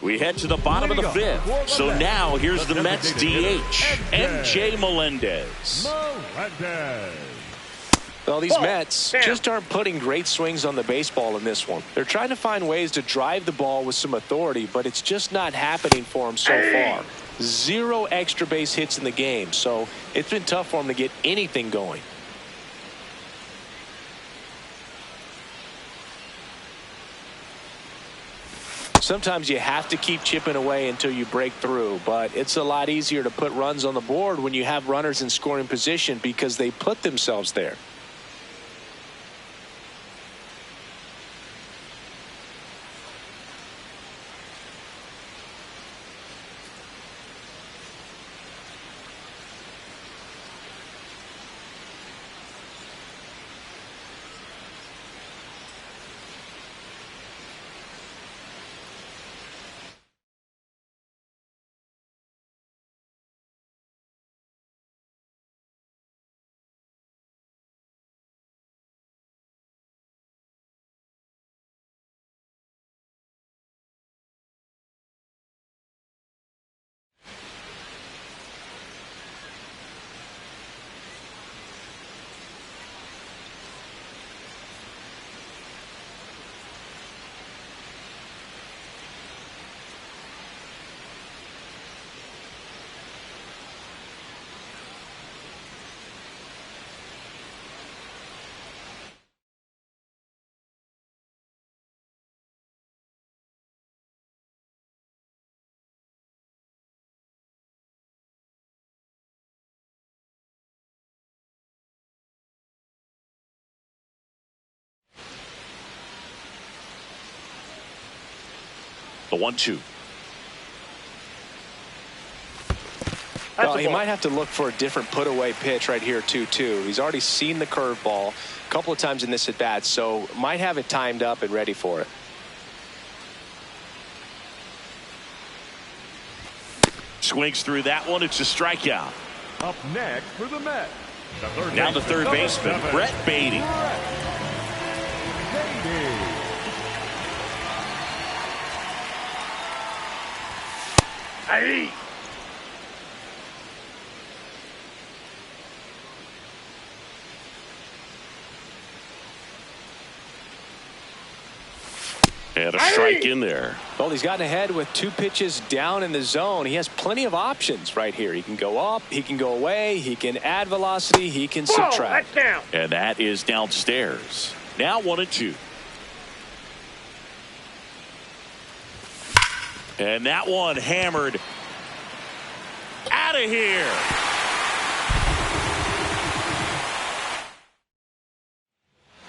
We head to the bottom of the fifth. So now here's the Mets DH, MJ Melendez. Well, these Mets just aren't putting great swings on the baseball in this one. They're trying to find ways to drive the ball with some authority, but it's just not happening for them so far. 0 extra base hits in the game, so it's been tough for them to get anything going. Sometimes you have to keep chipping away until you break through, but it's a lot easier to put runs on the board when you have runners in scoring position because they put themselves there. The 1-2. Well, he might have to look for a different put-away pitch right here, 2-2. He's already seen the curveball a couple of times in this at-bat, so might have it timed up and ready for it. Swings through that one. It's a strikeout. Up next for the Mets. Now the third baseman, Brett Beatty. Hey. And a strike in there. Well, he's gotten ahead with 2 pitches down in the zone. He has plenty of options right here. He can go up, he can go away, he can add velocity, he can subtract. That's down. And that is downstairs. Now 1-2. And that one hammered out of here.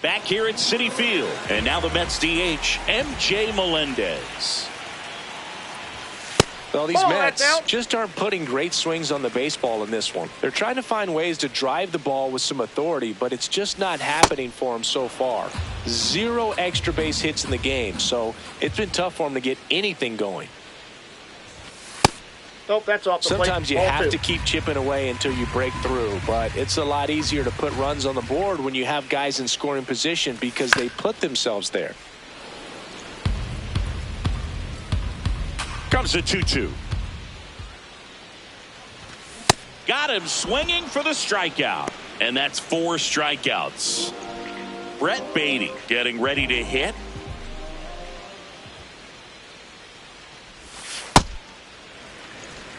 Back here at Citi Field. And now the Mets DH, MJ Melendez. Well, these Mets just aren't putting great swings on the baseball in this one. They're trying to find ways to drive the ball with some authority, but it's just not happening for them so far. 0 extra base hits in the game, so it's been tough for them to get anything going. Nope, that's off the plate. Sometimes you have to keep chipping away until you break through, but it's a lot easier to put runs on the board when you have guys in scoring position because they put themselves there. Comes the 2-2. Got him swinging for the strikeout. And that's 4 strikeouts. Brett Beatty getting ready to hit.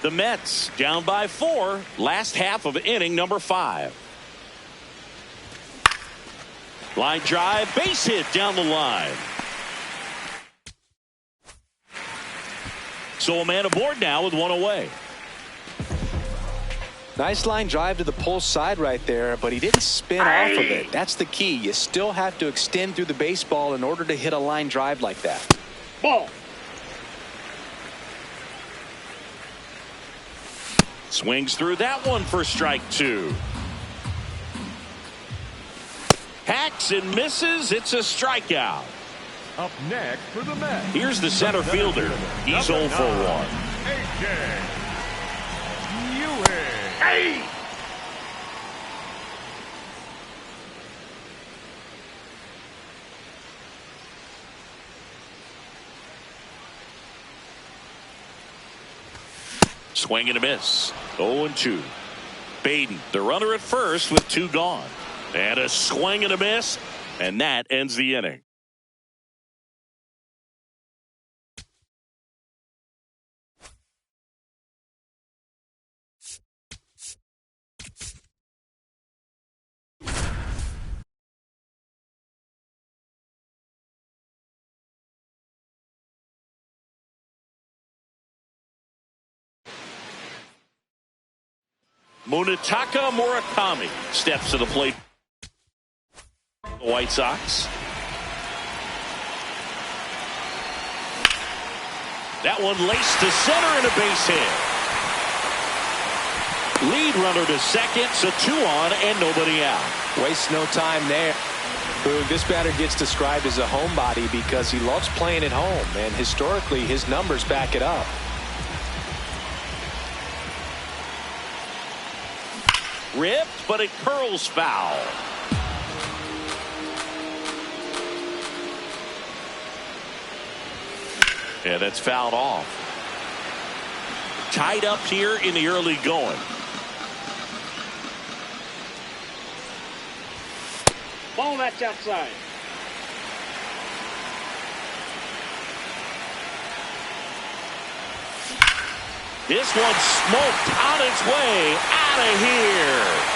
The Mets down by 4. Last half of inning number 5. Line drive, base hit down the line. So a man aboard now with 1 away. Nice line drive to the pull side right there, but he didn't spin off of it. That's the key. You still have to extend through the baseball in order to hit a line drive like that. Ball. Swings through that one for strike 2. Hacks and misses. It's a strikeout. Up next for the Mets. Here's the center fielder. He's 0 for 1. Hey! Swing and a miss. 0-2. Baden, the runner at first with 2 gone. And a swing and a miss. And that ends the inning. Munetaka Murakami steps to the plate. The White Sox. That one laced to center and a base hit. Lead runner to second, so 2 on and nobody out. Wastes no time there. This batter gets described as a homebody because he loves playing at home, and historically his numbers back it up. Ripped, but it curls foul. Yeah, that's fouled off. Tied up here in the early going. Ball, that's outside. This one smoked on its way out of here.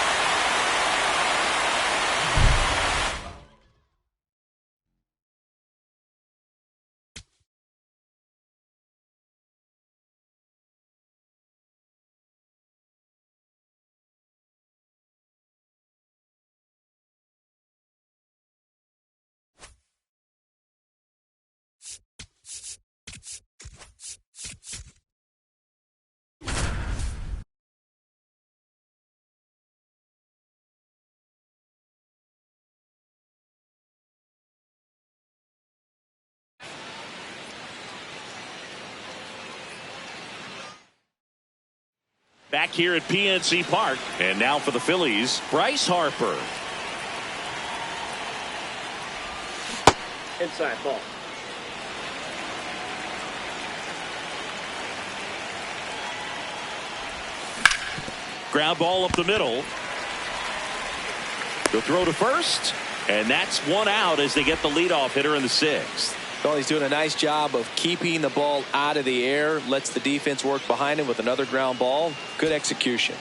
Back here at PNC Park. And now for the Phillies, Bryce Harper. Inside ball. Ground ball up the middle. The throw to first. And that's 1 out as they get the leadoff hitter in the 6th. Well, he's doing a nice job of keeping the ball out of the air. Lets the defense work behind him with another ground ball. Good execution.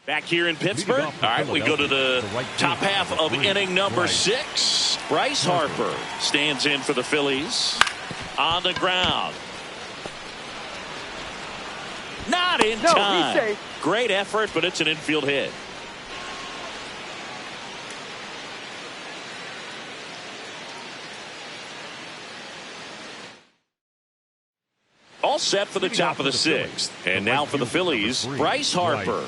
Back here in Pittsburgh. All right, we go to the top half of inning number 6. Bryce Harper stands in for the Phillies. On the ground. Not in time. He's safe. Great effort, but it's an infield hit. All set for the top of the 6th. And now for the Phillies, Bryce Harper.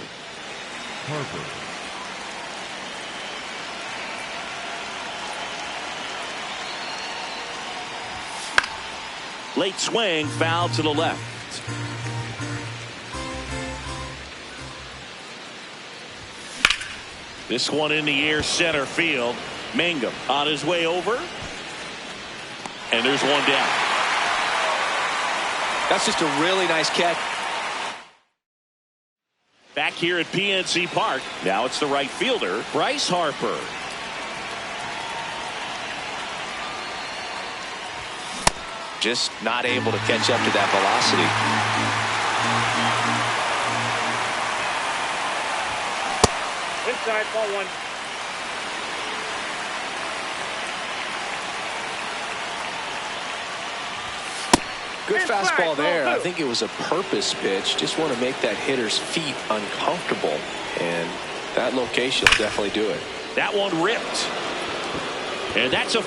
Late swing, foul to the left. This one in the air, center field. Mangum on his way over. And there's one down. That's just a really nice catch. Back here at PNC Park. Now it's the right fielder, Bryce Harper. Just not able to catch up to that velocity. Inside ball 1. Good Inside, fastball there. ball 2. I think it was a purpose pitch. Just want to make that hitter's feet uncomfortable. And that location will definitely do it. That one ripped. And that's a...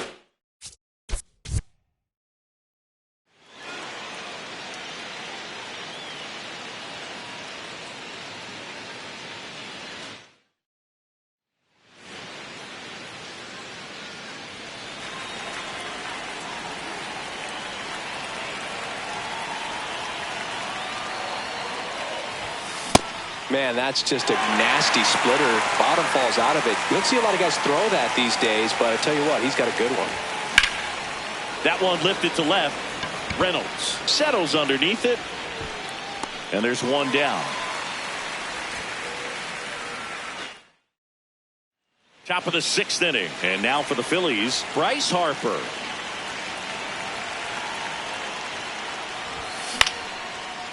Man, that's just a nasty splitter. Bottom falls out of it. You don't see a lot of guys throw that these days, but I tell you what, he's got a good one. That one lifted to left. Reynolds settles underneath it. And there's one down. Top of the 6th inning. And now for the Phillies, Bryce Harper.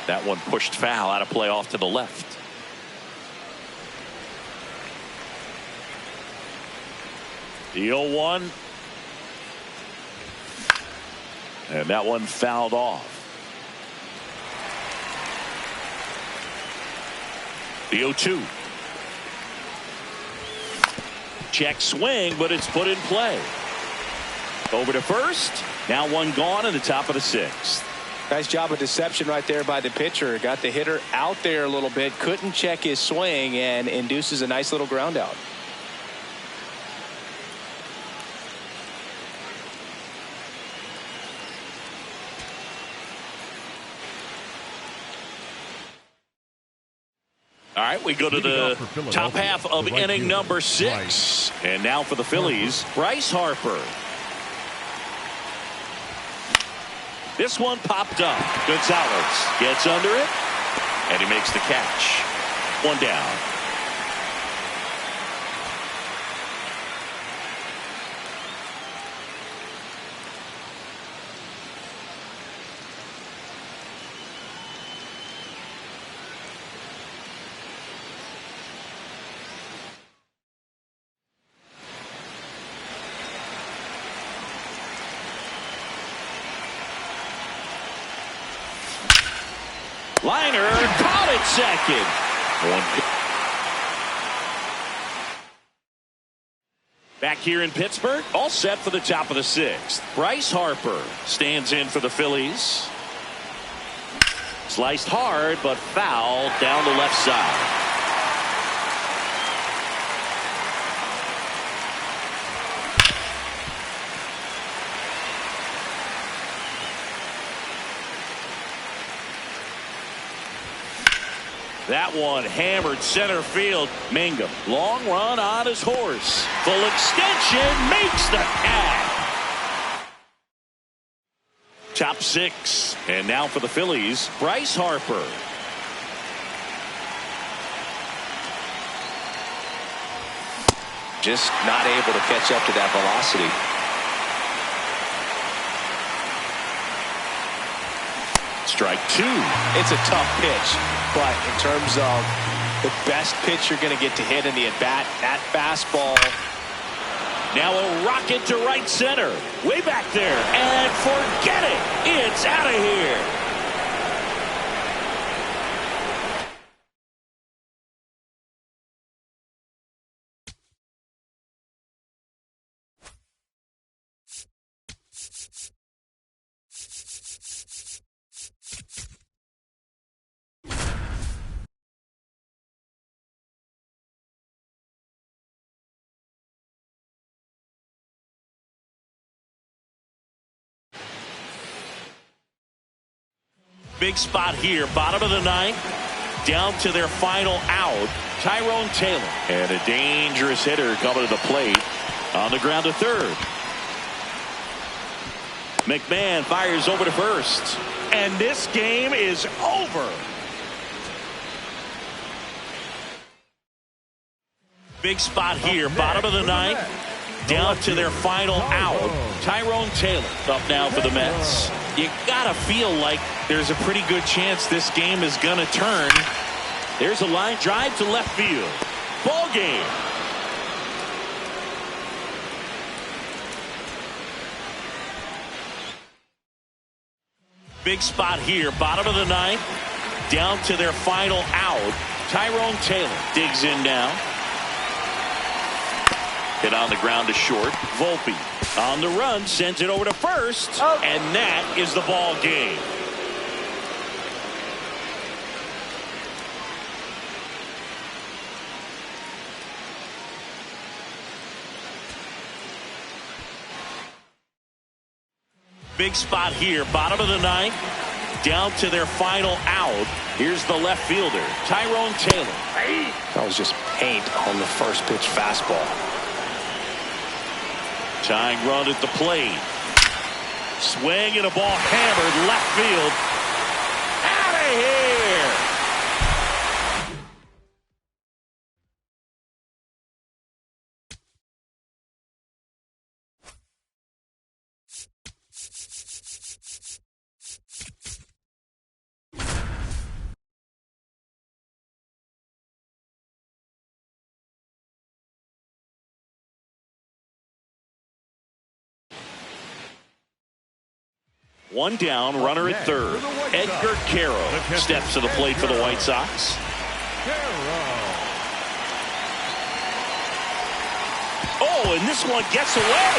That one pushed foul out of play off to the left. The 0-1. And that one fouled off. The 0-2. Check swing, but it's put in play. Over to first. Now one gone in the top of the 6th. Nice job of deception right there by the pitcher. Got the hitter out there a little bit. Couldn't check his swing and induces a nice little ground out. All right, we go to the top half of inning number 6. And now for the Phillies, Bryce Harper. This one popped up. Gonzalez gets under it, and he makes the catch. One down. Liner caught it second. Back here in Pittsburgh, all set for the top of the 6th. Bryce Harper stands in for the Phillies. Sliced hard, but foul down the left side. That one hammered center field. Mangum, long run on his horse. Full extension, makes the catch. Top 6. And now for the Phillies, Bryce Harper. Just not able to catch up to that velocity. Strike 2. It's a tough pitch, but in terms of the best pitch you're going to get to hit in the at-bat, that fastball. Now a rocket to right center. Way back there. And forget it. It's out of here. Big spot here, bottom of the 9th, down to their final out. Tyrone Taylor, and a dangerous hitter coming to the plate on the ground to third. McMahon fires over to first, and this game is over. Big spot here, bottom of the 9th, down to their final out. Tyrone Taylor up now for the Mets. You gotta feel like there's a pretty good chance this game is gonna turn. There's a line drive to left field. Ball game. Big spot here, bottom of the 9th, down to their final out. Tyrone Taylor digs in now. Hit on the ground to short. Volpe on the run, sends it over to first, and that is the ball game. Big spot here, bottom of the 9th, Down to their final out. Here's the left fielder, Tyrone Taylor. That was just paint on the first pitch fastball. Tying run at the plate. Swing and a ball hammered left field. Out of here. One down, runner at third. Edgar Caro steps to the plate for the White Sox. Oh, and this one gets away.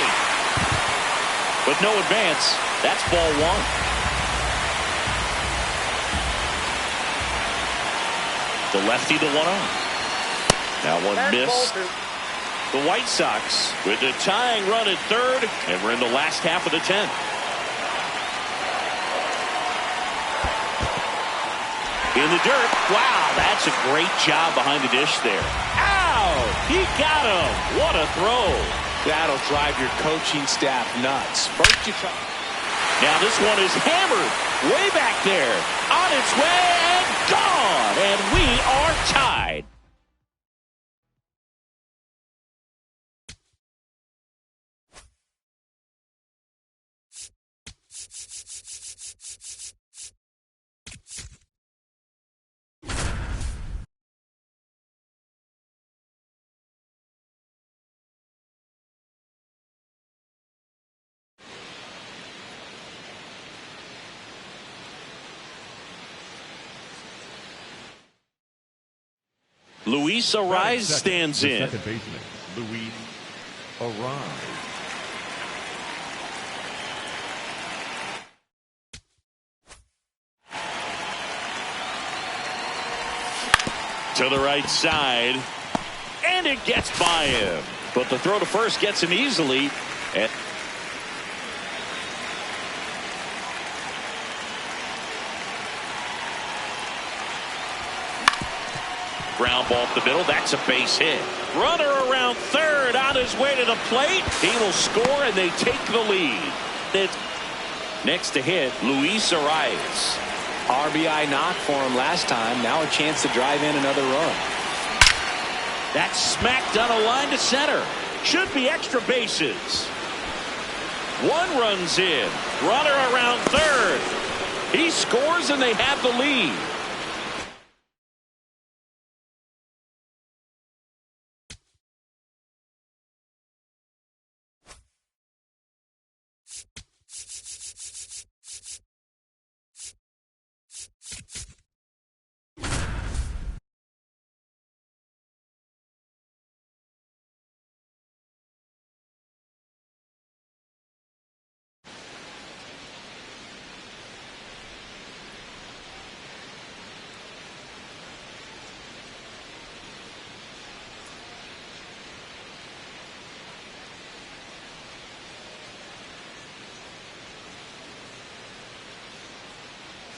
But no advance. That's ball one. The lefty, the 1-0. Now one missed. The White Sox with the tying run at third, and we're in the last half of the 10th. In the dirt. Wow, that's a great job behind the dish there. Ow! He got him. What a throw. That'll drive your coaching staff nuts. First you try. Now this one is hammered way back there. On its way and gone. And we are tied. Luis Arraez stands in. Second baseman, Luis Arraez. To the right side. And it gets by him. But the throw to first gets him easily. And ground ball up the middle. That's a base hit. Runner around third on his way to the plate. He will score and they take the lead. Next to hit, Luis Arraez. RBI knock for him last time. Now a chance to drive in another run. That's smacked on a line to center. Should be extra bases. One runs in. Runner around third. He scores and they have the lead.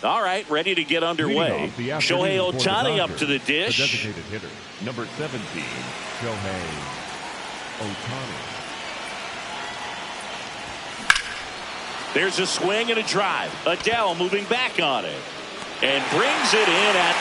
All right, ready to get underway. Shohei Ohtani up to the dish. The designated hitter, number 17, Shohei Ohtani. There's a swing and a drive. Adele moving back on it. And brings it in at